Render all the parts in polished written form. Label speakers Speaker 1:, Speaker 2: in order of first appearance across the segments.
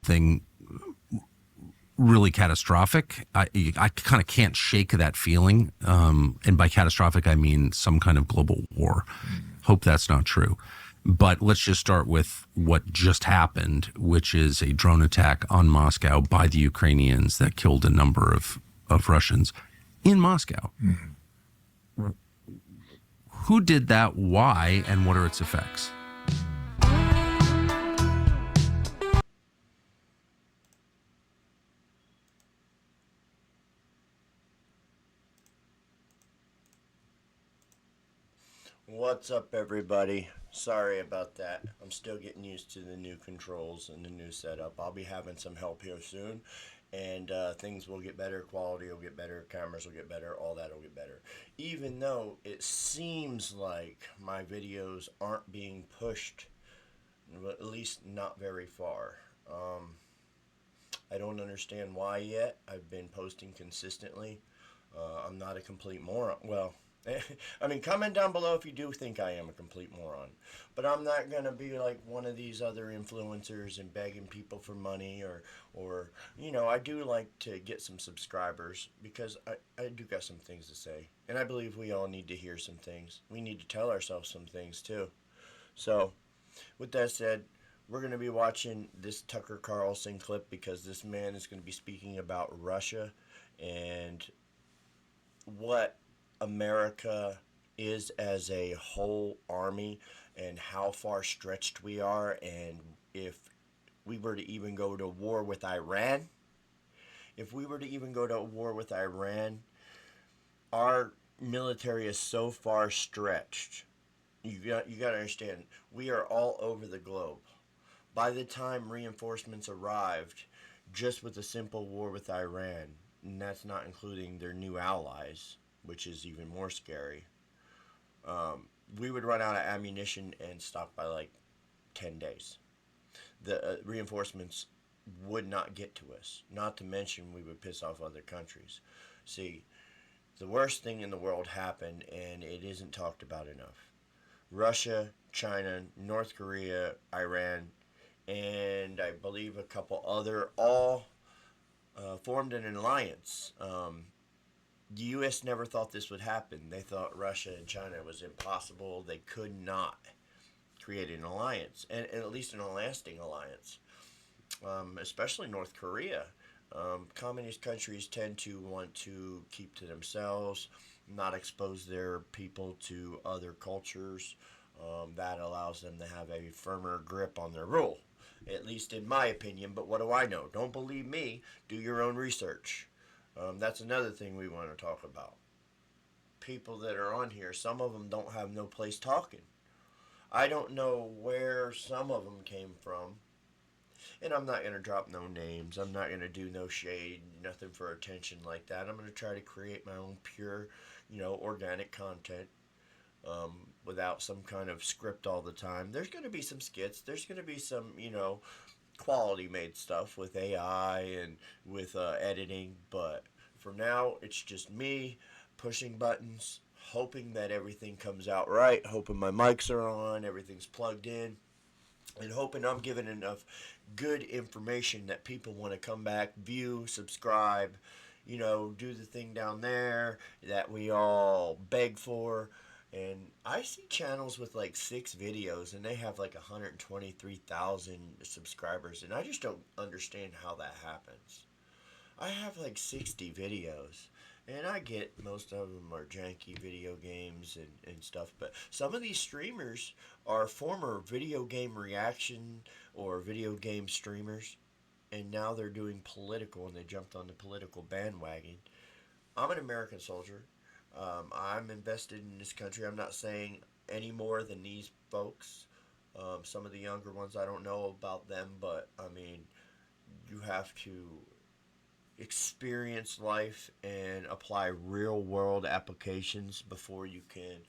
Speaker 1: something really catastrophic. I kind of can't shake that feeling. And by catastrophic, I mean some kind of global war. Hope that's not true. But let's just start with what just happened, which is a drone attack on Moscow by the Ukrainians that killed a number of Russians in Moscow. Mm-hmm. Who did that? Why? And what are its effects?
Speaker 2: What's up, everybody? Sorry about that. I'm still getting used to the new controls and the new setup. I'll be having some help here soon, and things will get better. Quality will get better. Cameras will get better. All that will get better. Even though it seems like my videos aren't being pushed, at least not very far. I don't understand why yet. I've been posting consistently. I'm not a complete moron. Well, I mean, comment down below if you do think I am a complete moron. But I'm not going to be like one of these other influencers and begging people for money or I do like to get some subscribers because I do got some things to say. And I believe we all need to hear some things. We need to tell ourselves some things too. So, with that said, we're going to be watching this Tucker Carlson clip because this man is going to be speaking about Russia and what America is as a whole army and how far stretched we are, and if we were to even go to war with Iran, our military is so far stretched. You got to understand, we are all over the globe. By the time reinforcements arrived, just with a simple war with Iran, and that's not including their new allies, which is even more scary, we would run out of ammunition and stop by like 10 days. The reinforcements would not get to us, not to mention we would piss off other countries. See, the worst thing in the world happened, and it isn't talked about enough. Russia, China, North Korea, Iran, and I believe a couple other all formed an alliance. The U.S. never thought this would happen. They thought Russia and China was impossible. They could not create an alliance, and at least a lasting alliance, especially North Korea. Communist countries tend to want to keep to themselves, not expose their people to other cultures. That allows them to have a firmer grip on their rule, at least in my opinion. But what do I know? Don't believe me. Do your own research. That's another thing we want to talk about. People that are on here, some of them don't have no place talking. I don't know where some of them came from. And I'm not going to drop no names. I'm not going to do no shade, nothing for attention like that. I'm going to try to create my own pure, organic content without some kind of script all the time. There's going to be some skits. There's going to be some, quality made stuff with AI and with editing. But for now, it's just me pushing buttons, hoping that everything comes out right, hoping my mics are on, everything's plugged in, and hoping I'm giving enough good information that people want to come back, view, subscribe, do the thing down there that we all beg for. And I see channels with like 6 videos and they have like 123,000 subscribers, and I just don't understand how that happens. I have like 60 videos, and I get most of them are janky video games and stuff, but some of these streamers are former video game reaction or video game streamers, and now they're doing political, and they jumped on the political bandwagon. I'm an American soldier. I'm invested in this country. I'm not saying any more than these folks. Some of the younger ones, I don't know about them, but I mean, you have to experience life and apply real world applications before you can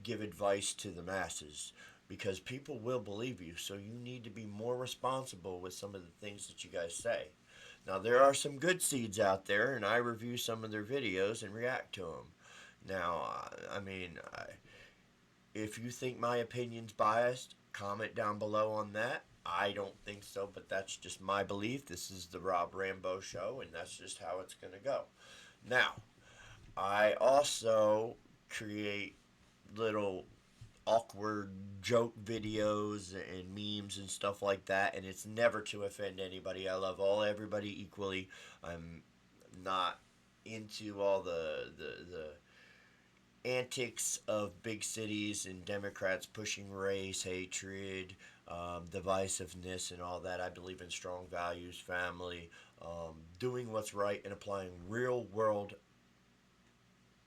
Speaker 2: give advice to the masses, because people will believe you. So you need to be more responsible with some of the things that you guys say. Now, there are some good seeds out there, and I review some of their videos and react to them. Now, if you think my opinion's biased, comment down below on that. I don't think so, but that's just my belief. This is the Rob Rambo show, and that's just how it's going to go. Now, I also create little awkward joke videos and memes and stuff like that, and it's never to offend anybody. I love everybody equally. I'm not into all the antics of big cities and Democrats pushing race, hatred, divisiveness, and all that. I believe in strong values, family, doing what's right, and applying real world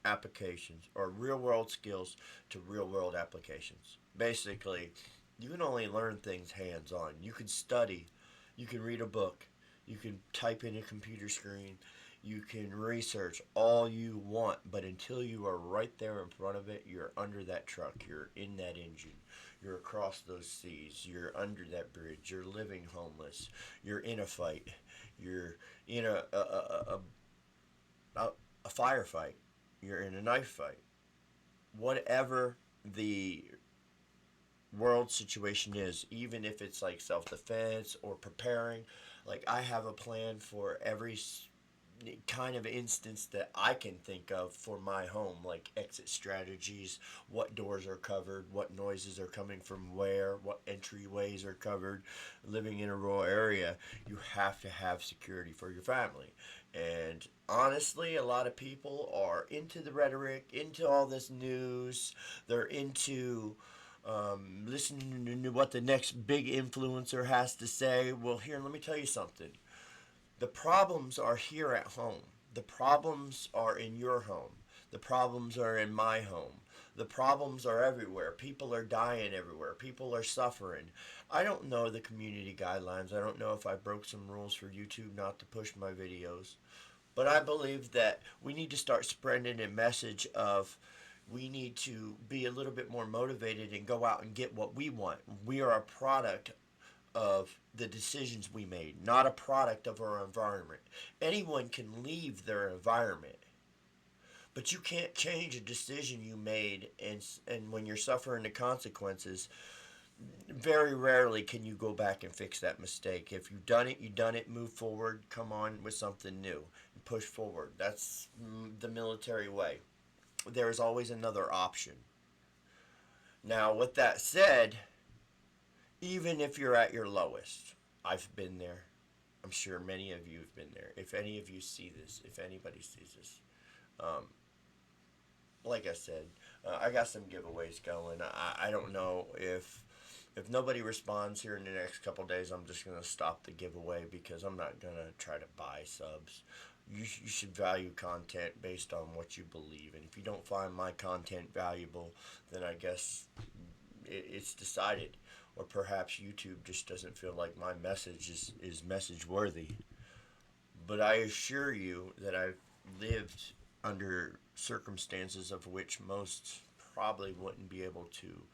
Speaker 2: applications or real world skills to real world applications. Basically, you can only learn things hands on. You can study, you can read a book, you can type in a computer screen, you can research all you want, but until you are right there in front of it, you're under that truck, you're in that engine, you're across those seas, you're under that bridge, you're living homeless, you're in a fight, you're in a firefight, you're in a knife fight. Whatever the world situation is, even if it's like self defense or preparing, like I have a plan for every kind of instance that I can think of for my home, like exit strategies, what doors are covered, what noises are coming from where, what entryways are covered. Living in a rural area, you have to have security for your family. And honestly, a lot of people are into the rhetoric, into all this news, they're into listening to what the next big influencer has to say. Well, here, let me tell you something. The problems are here at home. The problems are in your home. The problems are in my home. The problems are everywhere. People are dying everywhere. People are suffering. I don't know the community guidelines. I don't know if I broke some rules for YouTube not to push my videos. But I believe that we need to start spreading a message of we need to be a little bit more motivated and go out and get what we want. We are a product of the decisions we made, not a product of our environment. Anyone can leave their environment, but you can't change a decision you made, and when you're suffering the consequences, very rarely can you go back and fix that mistake. If you've done it, you've done it. Move forward. Come on with something new and push forward. That's the military way. There is always another option. Now, with that said, even if you're at your lowest, I've been there. I'm sure many of you have been there. If any of you see this, if anybody sees this, um, like I said, I got some giveaways going. I don't know if nobody responds here in the next couple days, I'm just gonna stop the giveaway because I'm not gonna try to buy subs. You should value content based on what you believe, and if you don't find my content valuable, then I guess it's decided. Or perhaps YouTube just doesn't feel like my message is message worthy. But I assure you that I've lived under circumstances of which most probably wouldn't be able to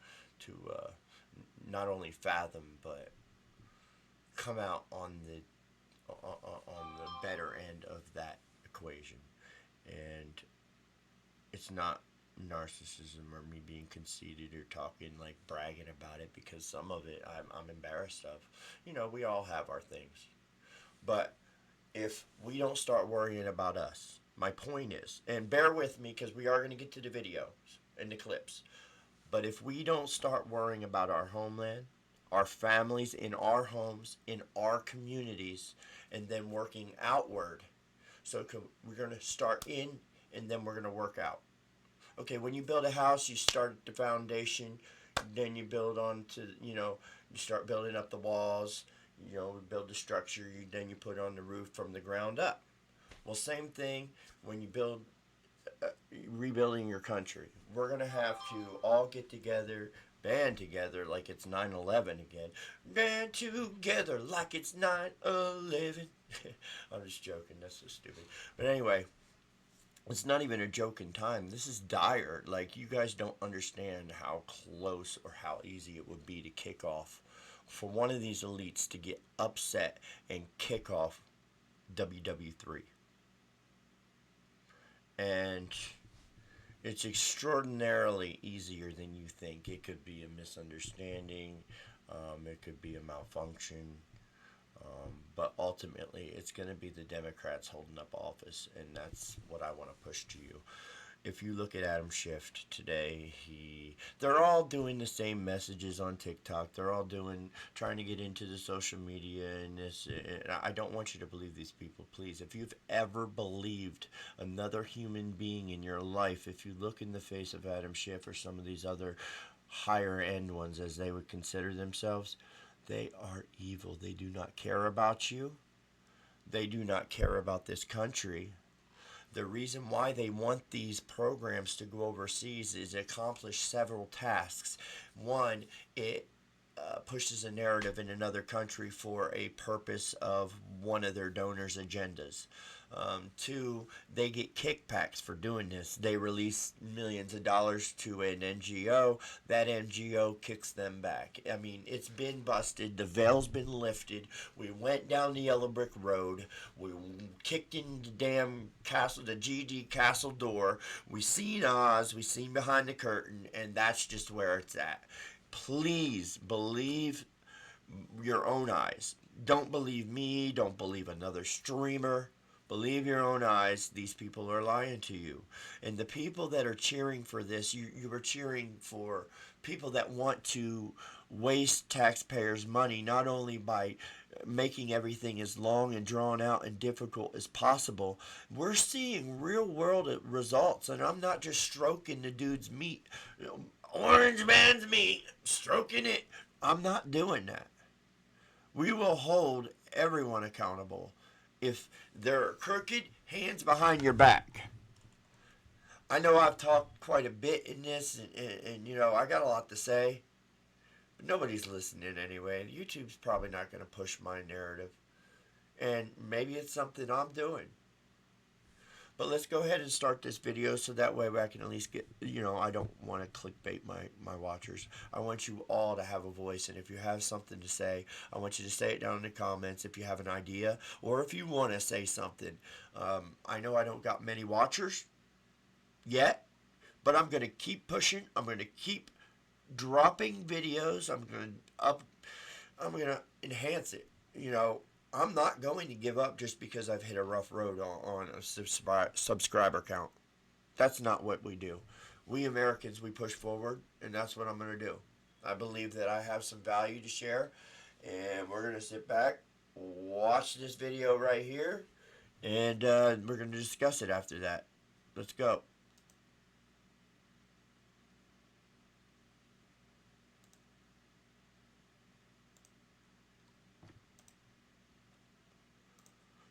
Speaker 2: not only fathom but come out on the better end of that equation. And it's not narcissism or me being conceited or talking like bragging about it, because some of it I'm embarrassed of. You know, we all have our things. But if we don't start worrying about us, my point is, and bear with me because we are going to get to the videos and the clips, but if we don't start worrying about our homeland, our families in our homes, in our communities, and then working outward, so we're going to start in and then we're going to work out. Okay, when you build a house, you start at the foundation, then you build on to, you start building up the walls, build the structure, then you put on the roof from the ground up. Well, same thing when you build, rebuilding your country. We're going to have to all get together, band together like it's 9/11 again. Band together like it's 9/11. I'm just joking, that's so stupid. But anyway, it's not even a joke in time. This is dire. Like, you guys don't understand how close or how easy it would be to kick off for one of these elites to get upset and kick off WW3. And it's extraordinarily easier than you think. It could be a misunderstanding. It could be a malfunction. But ultimately, it's going to be the Democrats holding up office, and that's what I want to push to you. If you look at Adam Schiff today, they're all doing the same messages on TikTok. They're all trying to get into the social media and this. And I don't want you to believe these people, please. If you've ever believed another human being in your life, if you look in the face of Adam Schiff or some of these other higher end ones, as they would consider themselves, they are evil. They do not care about you. They do not care about this country. The reason why they want these programs to go overseas is accomplish several tasks. One, it pushes a narrative in another country for a purpose of one of their donors' agendas. Two, they get kickbacks for doing this. They release millions of dollars to an NGO. That NGO kicks them back. I mean, it's been busted. The veil's been lifted. We went down the yellow brick road. We kicked in the damn castle, the GD castle door. We seen Oz. We seen behind the curtain, and that's just where it's at. Please believe your own eyes. Don't believe me. Don't believe another streamer. Believe your own eyes. These people are lying to you. And the people that are cheering for this, you are cheering for people that want to waste taxpayers' money, not only by making everything as long and drawn out and difficult as possible. We're seeing real world results, and I'm not just stroking the dude's meat. Orange man's meat, stroking it. I'm not doing that. We will hold everyone accountable. If they're crooked, hands behind your back. I know I've talked quite a bit in this, and I got a lot to say, but nobody's listening anyway. YouTube's probably not going to push my narrative, and maybe it's something I'm doing. But let's go ahead and start this video so that way I can at least get, I don't want to clickbait my watchers. I want you all to have a voice, and if you have something to say, I want you to say it down in the comments if you have an idea, or if you want to say something. I know I don't got many watchers yet, but I'm going to keep pushing. I'm going to keep dropping videos. I'm going to enhance it, I'm not going to give up just because I've hit a rough road on a subscriber count. That's not what we do. We Americans, we push forward, and that's what I'm going to do. I believe that I have some value to share, and we're going to sit back, watch this video right here, and we're going to discuss it after that. Let's go.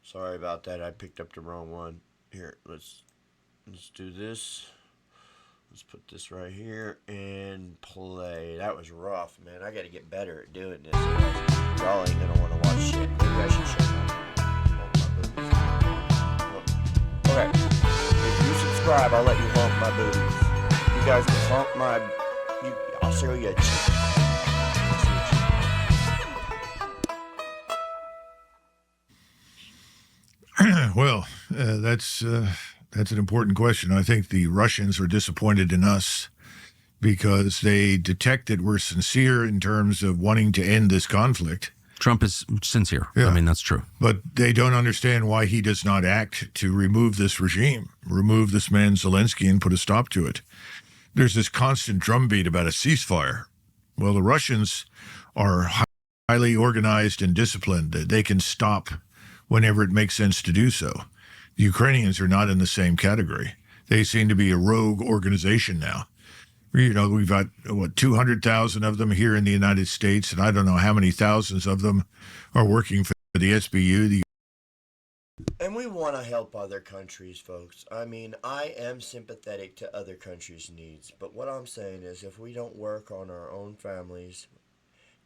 Speaker 2: Sorry about that. I picked up the wrong one. Here, let's do this. Let's put this right here and play. That was rough, man. I got to get better at doing this. Y'all ain't gonna want to watch shit. Maybe I should show my boobies. Okay. If you subscribe, I'll let you hump my boobies. You guys can hump my. I'll show you a cheek.
Speaker 3: Well, that's an important question. I think the Russians are disappointed in us because they detect that we're sincere in terms of wanting to end this conflict.
Speaker 1: Trump is sincere.
Speaker 3: Yeah.
Speaker 1: I mean, that's true.
Speaker 3: But they don't understand why he does not act to remove this regime, remove this man Zelensky and put a stop to it. There's this constant drumbeat about a ceasefire. Well, the Russians are highly organized and disciplined. They can stop whenever it makes sense to do so. The Ukrainians are not in the same category. They seem to be a rogue organization now. We've got, 200,000 of them here in the United States, and I don't know how many thousands of them are working for the SBU.
Speaker 2: And we want to help other countries, folks. I mean, I am sympathetic to other countries' needs, but what I'm saying is if we don't work on our own families,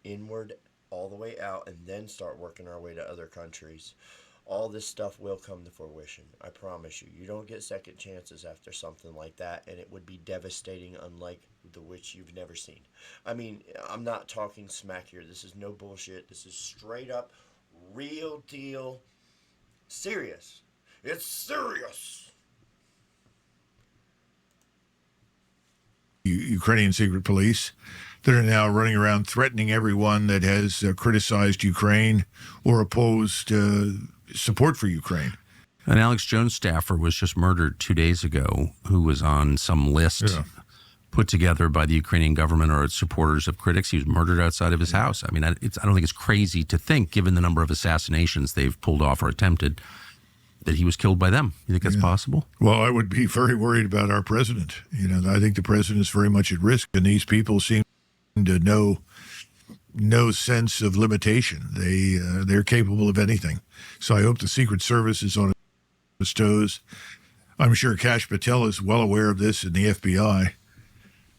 Speaker 2: inward all the way out, and then start working our way to other countries, all this stuff will come to fruition. I promise you. You don't get second chances after something like that, and it would be devastating, unlike the which you've never seen. I mean, I'm not talking smack here. This is no bullshit. This is straight up, real deal, serious. It's serious.
Speaker 3: Ukrainian secret police. that are now running around threatening everyone that has criticized Ukraine or opposed support for Ukraine.
Speaker 1: An Alex Jones staffer was just murdered 2 days ago, who was on some list put together by the Ukrainian government or its supporters of critics. He was murdered outside of his house. I mean, I don't think it's crazy to think, given the number of assassinations they've pulled off or attempted, that he was killed by them. You think that's possible?
Speaker 3: Well, I would be very worried about our president. I think the president is very much at risk, and these people seem to know no sense of limitation. They're capable of anything. So I hope the Secret Service is on its toes. I'm sure Kash Patel is well aware of this in the FBI.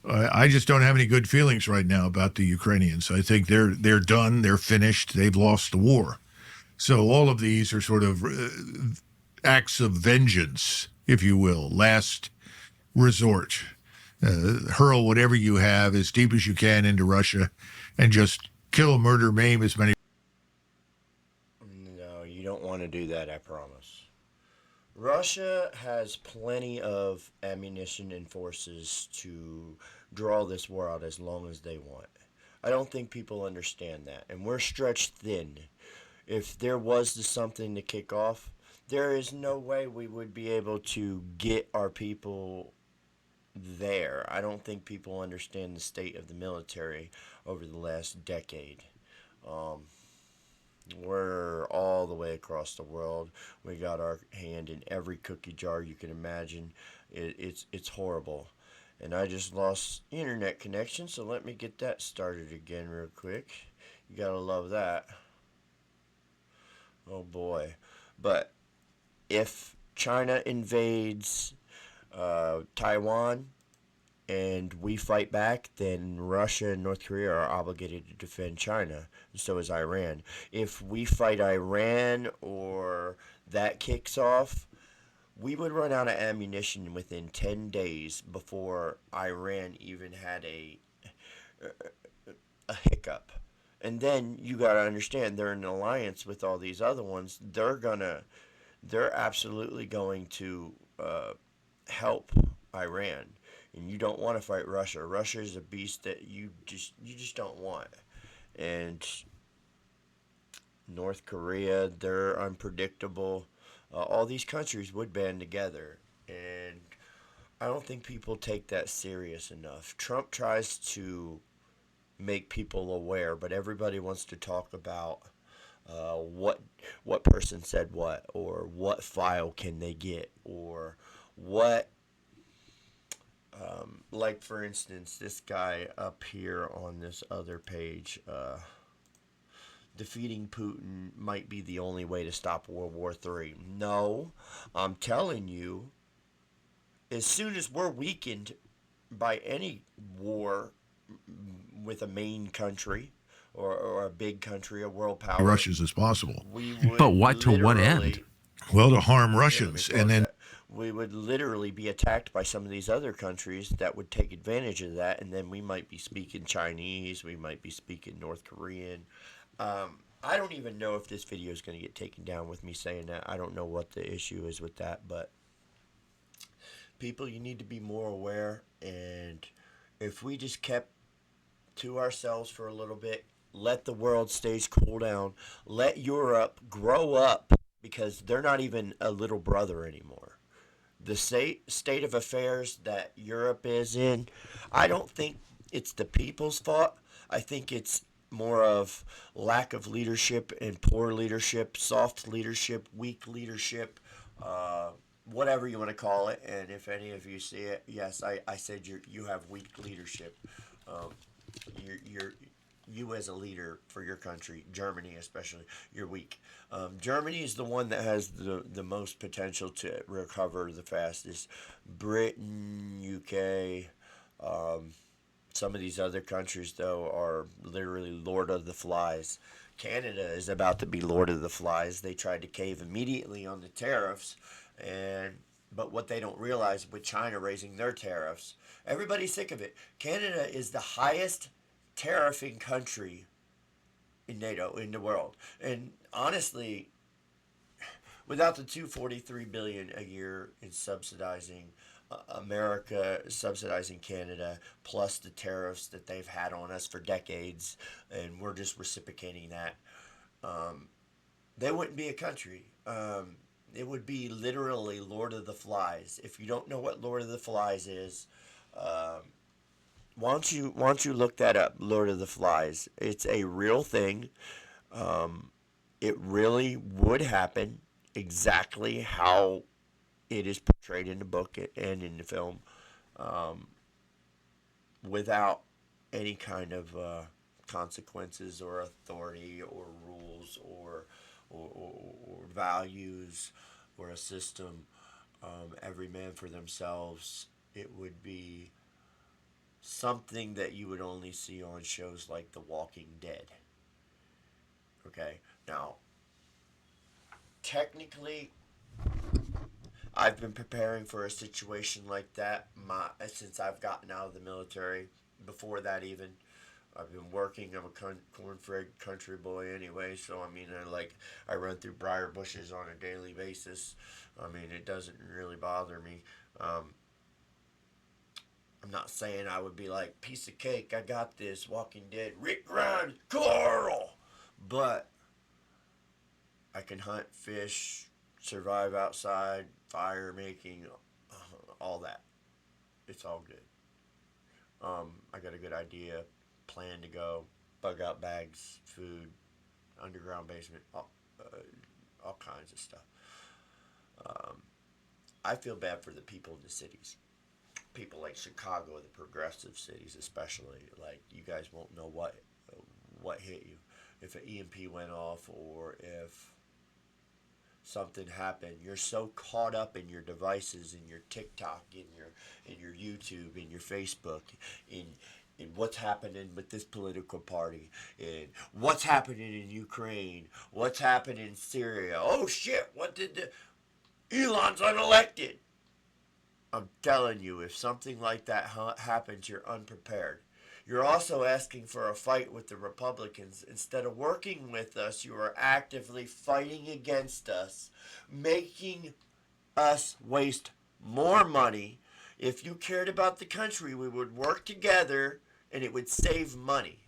Speaker 3: I just don't have any good feelings right now about the Ukrainians. I think they're done. They're finished. They've lost the war. So all of these are sort of acts of vengeance, if you will, last resort. Hurl whatever you have as deep as you can into Russia and just kill, murder, maim as many.
Speaker 2: No, you don't want to do that, I promise. Russia has plenty of ammunition and forces to draw this war out as long as they want. I don't think people understand that, and we're stretched thin. If there was something to kick off, there is no way we would be able to get our people there. I don't think people understand the state of the military over the last decade. We're all the way across the world. We got our hand in every cookie jar you can imagine. It's horrible. And I just lost internet connection, so let me get that started again real quick. You gotta love that. Oh boy. But if China invades Taiwan and we fight back, then Russia and North Korea are obligated to defend China, and so is Iran. If we fight Iran or that kicks off, we would run out of ammunition within 10 days before Iran even had a hiccup. And then you got to understand, they're in an alliance with all these other ones. They're absolutely going to help Iran. And you don't want to fight Russia. Russia is a beast that you just don't want. And North Korea, they're unpredictable. All these countries would band together, and I don't think people take that serious enough. Trump tries to make people aware, but everybody wants to talk about what person said what, or what file can they get, or what. Like, for instance, this guy up here on this other page, defeating Putin might be the only way to stop World War III. No, I'm telling you, as soon as we're weakened by any war with a main country or a big country, a world power,
Speaker 3: Russians as possible.
Speaker 2: we would
Speaker 1: But what to what end?
Speaker 3: Well, to harm Russians, and then
Speaker 2: we would literally be attacked by some of these other countries that would take advantage of that, and then we might be speaking Chinese, we might be speaking North Korean. I don't even know if this video is going to get taken down with me saying that. I don't know what the issue is with that, but people, you need to be more aware, and if we just kept to ourselves for a little bit, let the world stage cool down, let Europe grow up, because they're not even a little brother anymore. The state of affairs that Europe is in, I don't think it's the people's fault. I think it's more of lack of leadership and poor leadership, soft leadership, weak leadership, whatever you want to call it. And if any of you see it, yes, I said you have weak leadership. You as a leader for your country, Germany especially, you're weak. Germany is the one that has the most potential to recover the fastest. Britain, UK, some of these other countries, though, are literally Lord of the Flies. Canada is about to be Lord of the Flies. They tried to cave immediately on the tariffs, but what they don't realize, with China raising their tariffs, everybody's sick of it. Canada is the highest tariffing country in NATO, in the world. And honestly, without the $243 billion a year in subsidizing America subsidizing Canada, plus the tariffs that they've had on us for decades, and we're just reciprocating that. They wouldn't be a country. It would be literally Lord of the Flies. If you don't know what Lord of the Flies is, why don't you look that up? Lord of the Flies. It's a real thing. It really would happen exactly how it is portrayed in the book and in the film, without any kind of consequences or authority or rules or values or a system. Every man for themselves. It would be something that you would only see on shows like The Walking Dead. Okay, now technically, I've been preparing for a situation like that since I've gotten out of the military. Before that, even I've been working. I'm a corn-fed country boy anyway, so I mean, I run through briar bushes on a daily basis. I mean, it doesn't really bother me. I'm not saying I would be like, piece of cake, I got this, Walking Dead, Rick Grimes, Carl, but I can hunt, fish, survive outside, fire making, all that. It's all good. I got a good idea, plan to go, bug out bags, food, underground basement, all kinds of stuff. I feel bad for the people in the cities. People like Chicago, the progressive cities especially. Like, you guys won't know what hit you. If an EMP went off or if something happened, you're so caught up in your devices, in your TikTok, in your YouTube, in your Facebook, in what's happening with this political party, in what's happening in Ukraine, what's happening in Syria. Oh shit, what did the Elon's unelected. I'm telling you, if something like that happens, you're unprepared. You're also asking for a fight with the Republicans. Instead of working with us, you are actively fighting against us, making us waste more money. If you cared about the country, we would work together and it would save money.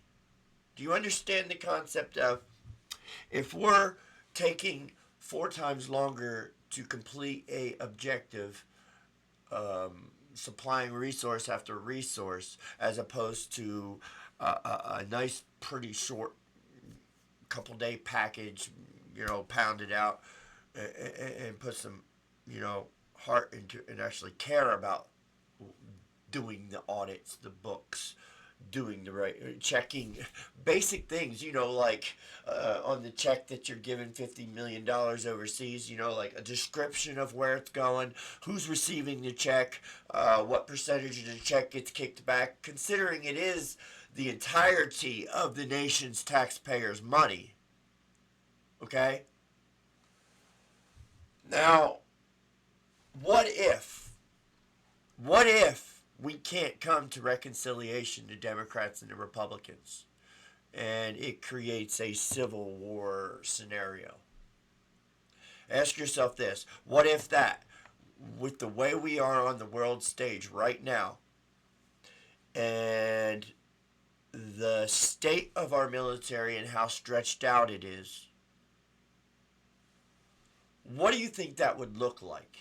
Speaker 2: Do you understand the concept of, if we're taking 4 times longer to complete a objective, supplying resource after resource, as opposed to a nice, pretty short couple day package, pound it out and put some, heart into and actually care about doing the audits, the books, doing the right, checking basic things, like on the check that you're giving $50 million overseas, like a description of where it's going, who's receiving the check, what percentage of the check gets kicked back, considering it is the entirety of the nation's taxpayers' money. Okay? Now, what if we can't come to reconciliation, the Democrats and the Republicans, and it creates a civil war scenario? Ask yourself this: what if that, with the way we are on the world stage right now, and the state of our military and how stretched out it is, what do you think that would look like?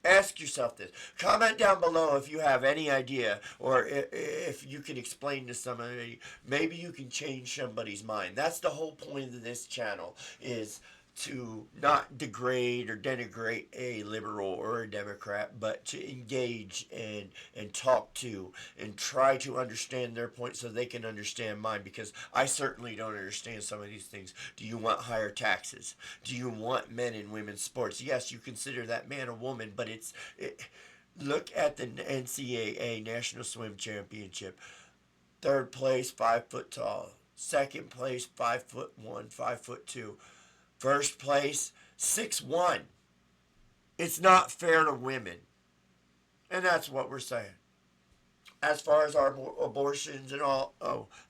Speaker 2: Ask yourself this. Comment down below if you have any idea, or if you can explain to somebody. Maybe you can change somebody's mind. That's the whole point of this channel, is to not degrade or denigrate a liberal or a Democrat, but to engage and talk to and try to understand their point so they can understand mine, because I certainly don't understand some of these things. Do you want higher taxes? Do you want men and women's sports? Yes, you consider that man a woman, but look at the NCAA National Swim Championship. Third place, 5 foot tall. Second place, 5'1", 5'2". First place, 6'1". It's not fair to women. And that's what we're saying. As far as our abortions and all,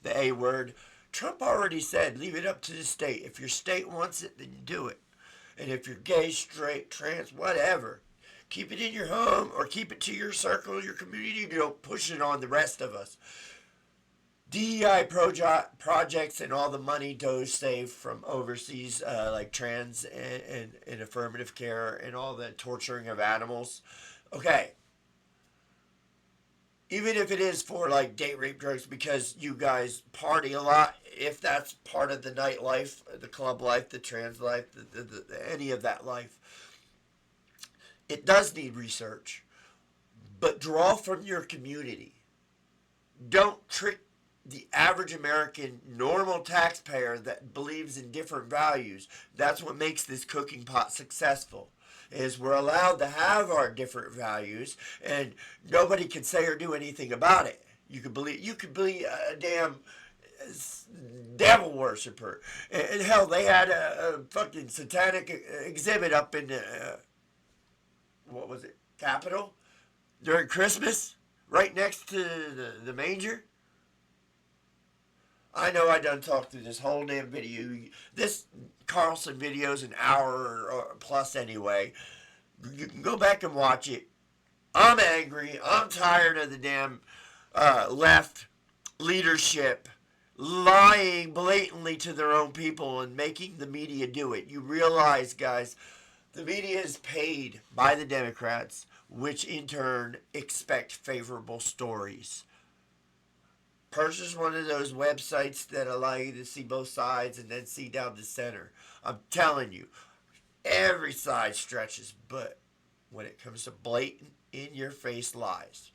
Speaker 2: the A word, Trump already said, leave it up to the state. If your state wants it, then do it. And if you're gay, straight, trans, whatever, keep it in your home or keep it to your circle, your community. Don't push it on the rest of us. DEI projects and all the money does saved from overseas, like trans and affirmative care and all the torturing of animals. Okay, even if it is for like date rape drugs because you guys party a lot, if that's part of the nightlife, the club life, the trans life, any of that life, it does need research. But draw from your community. Don't trick the average American normal taxpayer that believes in different values. That's what makes this cooking pot successful. Is we're allowed to have our different values and nobody can say or do anything about it. You could be a damn devil worshiper. And hell, they had a fucking satanic exhibit up in what was it, Capitol during Christmas, right next to the manger. I know I done talked through this whole damn video. This Carlson video is an hour or plus anyway. You can go back and watch it. I'm angry. I'm tired of the damn left leadership lying blatantly to their own people and making the media do it. You realize, guys, the media is paid by the Democrats, which in turn expect favorable stories. Purchase one of those websites that allow you to see both sides and then see down the center. I'm telling you, every side stretches, but when it comes to blatant, in-your-face lies,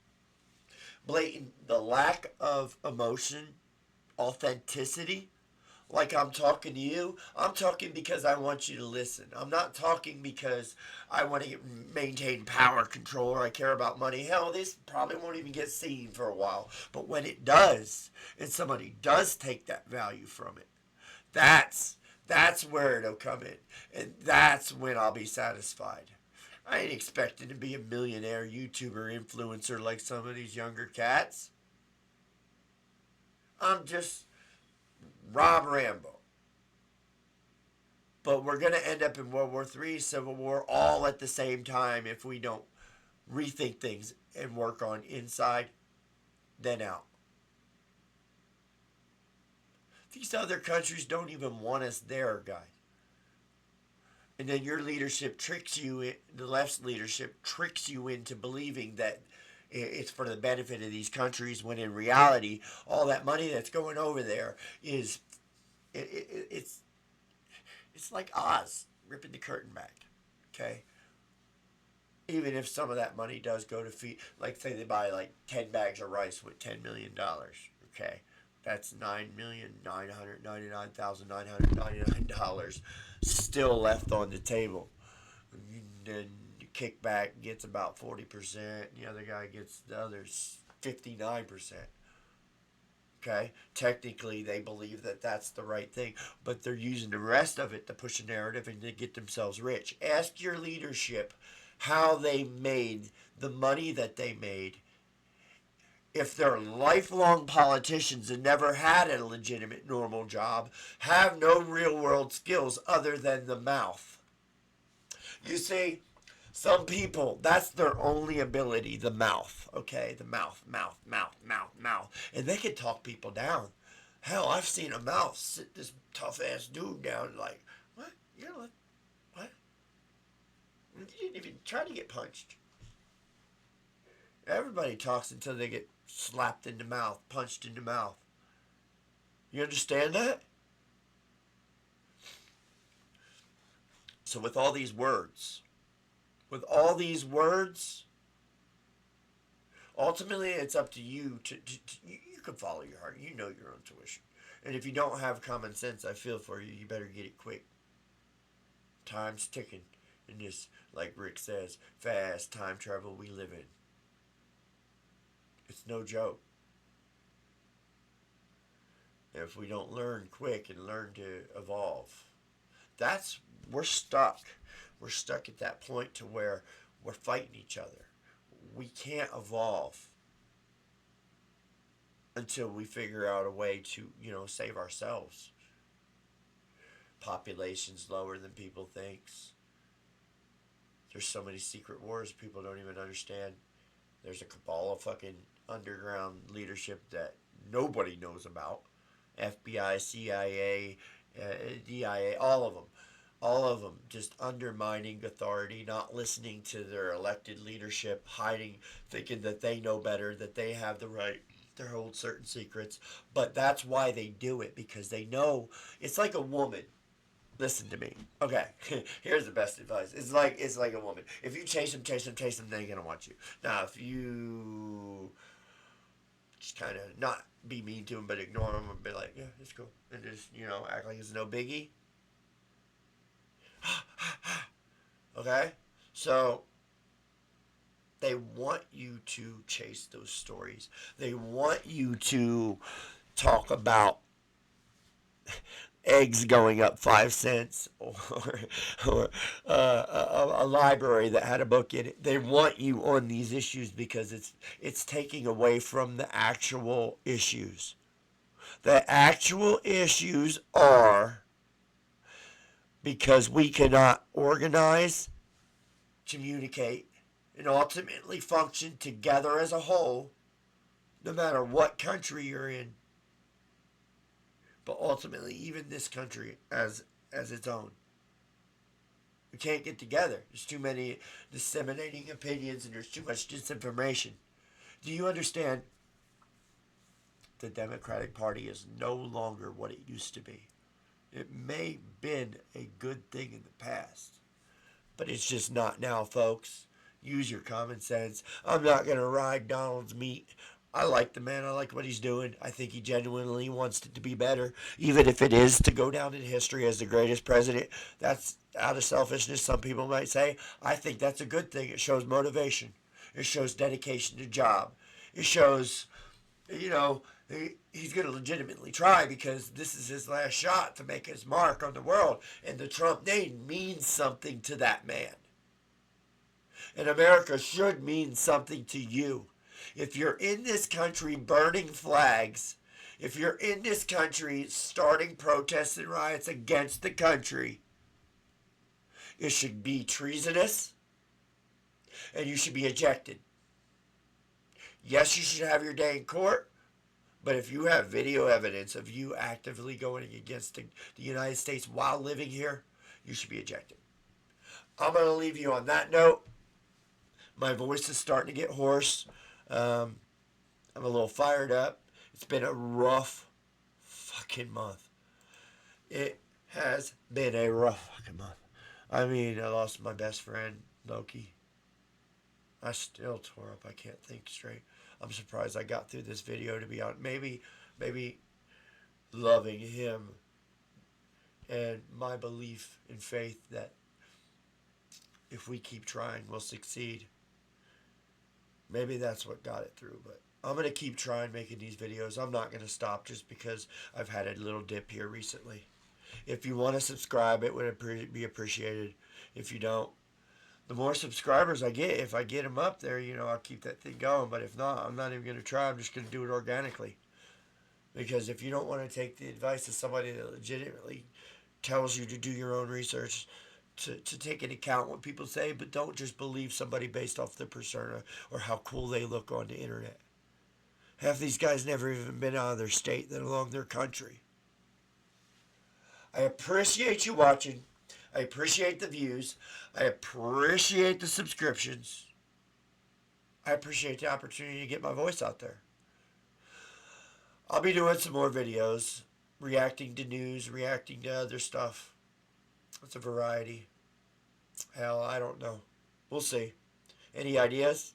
Speaker 2: blatant, the lack of emotion, authenticity, like I'm talking to you, I'm talking because I want you to listen. I'm not talking because I want to maintain power control or I care about money. Hell, this probably won't even get seen for a while. But when it does, and somebody does take that value from it, that's where it'll come in. And that's when I'll be satisfied. I ain't expecting to be a millionaire YouTuber influencer like some of these younger cats. I'm just Rob Rambo. But we're going to end up in World War III, Civil War, all at the same time if we don't rethink things and work on inside, then out. These other countries don't even want us there, guys. And then your leadership tricks you, the left's leadership tricks you into believing that it's for the benefit of these countries, when in reality, all that money that's going over there is, it's like Oz ripping the curtain back, okay? Even if some of that money does go to feed, like say they buy like 10 bags of rice with $10 million, okay? That's $9,999,999 still left on the table. Then the kickback gets about 40%. The other guy gets the other 59%. Okay? Technically, they believe that that's the right thing, but they're using the rest of it to push a narrative and to get themselves rich. Ask your leadership how they made the money that they made. If they're lifelong politicians and never had a legitimate normal job, have no real world skills other than the mouth. You see, some people, that's their only ability, the mouth, okay? The mouth. And they can talk people down. Hell, I've seen a mouth sit this tough-ass dude down like, what? You know what? You didn't even try to get punched. Everybody talks until they get slapped in the mouth, punched in the mouth. You understand that? So with all these words, ultimately it's up to you to you can follow your heart. You know your own tuition. And if you don't have common sense, I feel for you. You better get it quick. Time's ticking in this, like Rick says, fast time travel we live in. It's no joke. If we don't learn quick and learn to evolve, we're stuck. We're stuck at that point to where we're fighting each other. We can't evolve until we figure out a way to, save ourselves. population's lower than people thinks. There's so many secret wars people don't even understand. There's a cabal of fucking underground leadership that nobody knows about. FBI, CIA, DIA, all of them. All of them just undermining authority, not listening to their elected leadership, hiding, thinking that they know better, that they have the right to hold certain secrets. But that's why they do it, because they know it's like a woman. Listen to me. Okay, here's the best advice. It's like a woman. If you chase them, they ain't gonna want you. Now, if you just kind of not be mean to them, but ignore them and be like, yeah, it's cool, and just act like it's no biggie. Okay, so they want you to chase those stories. They want you to talk about eggs going up 5 cents, or a library that had a book in it. They want you on these issues because it's taking away from the actual issues. The actual issues are because we cannot organize, communicate, and ultimately function together as a whole, no matter what country you're in. But ultimately, even this country as its own. We can't get together. There's too many disseminating opinions and there's too much disinformation. Do you understand? The Democratic Party is no longer what it used to be. It may have been a good thing in the past, but it's just not now, folks. Use your common sense. I'm not going to ride Donald's meat. I like the man. I like what he's doing. I think he genuinely wants it to be better, even if it is to go down in history as the greatest president. That's out of selfishness, some people might say. I think that's a good thing. It shows motivation. It shows dedication to job. It shows, he's going to legitimately try because this is his last shot to make his mark on the world. And the Trump name means something to that man. And America should mean something to you. If you're in this country burning flags, if you're in this country starting protests and riots against the country, it should be treasonous and you should be ejected. Yes, you should have your day in court, but if you have video evidence of you actively going against the United States while living here, you should be ejected. I'm going to leave you on that note. My voice is starting to get hoarse. I'm a little fired up. It's been a rough fucking month. It has been a rough fucking month. I mean, I lost my best friend, Loki. I still tore up. I can't think straight. I'm surprised I got through this video, to be honest. Maybe loving him and my belief in faith that if we keep trying, we'll succeed. Maybe that's what got it through, but I'm going to keep trying making these videos. I'm not going to stop just because I've had a little dip here recently. If you want to subscribe, it would be appreciated. If you don't, the more subscribers I get, if I get them up there, I'll keep that thing going. But if not, I'm not even going to try. I'm just going to do it organically. Because if you don't want to take the advice of somebody that legitimately tells you to do your own research, to take into account what people say, but don't just believe somebody based off their persona or how cool they look on the internet. Half these guys never even been out of their state, let alone their country. I appreciate you watching. I appreciate the views. I appreciate the subscriptions. I appreciate the opportunity to get my voice out there. I'll be doing some more videos, reacting to news, reacting to other stuff. It's a variety. Hell, I don't know. We'll see. Any ideas?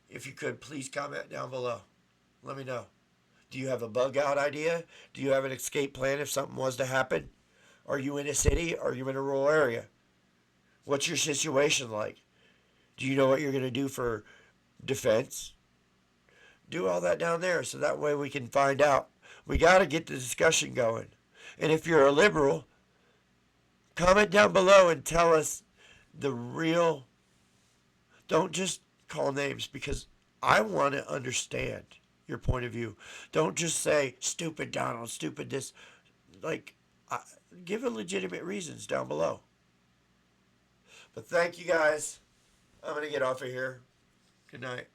Speaker 2: If you could, please comment down below. Let me know. Do you have a bug out idea? Do you have an escape plan if something was to happen? Are you in a city? Are you in a rural area? What's your situation like? Do you know what you're going to do for defense? Do all that down there so that way we can find out. We got to get the discussion going. And if you're a liberal, comment down below and tell us the real. Don't just call names, because I want to understand your point of view. Don't just say stupid Donald, stupid this. Like, Give legitimate reasons down below. But thank you guys. I'm going to get off of here. Good night.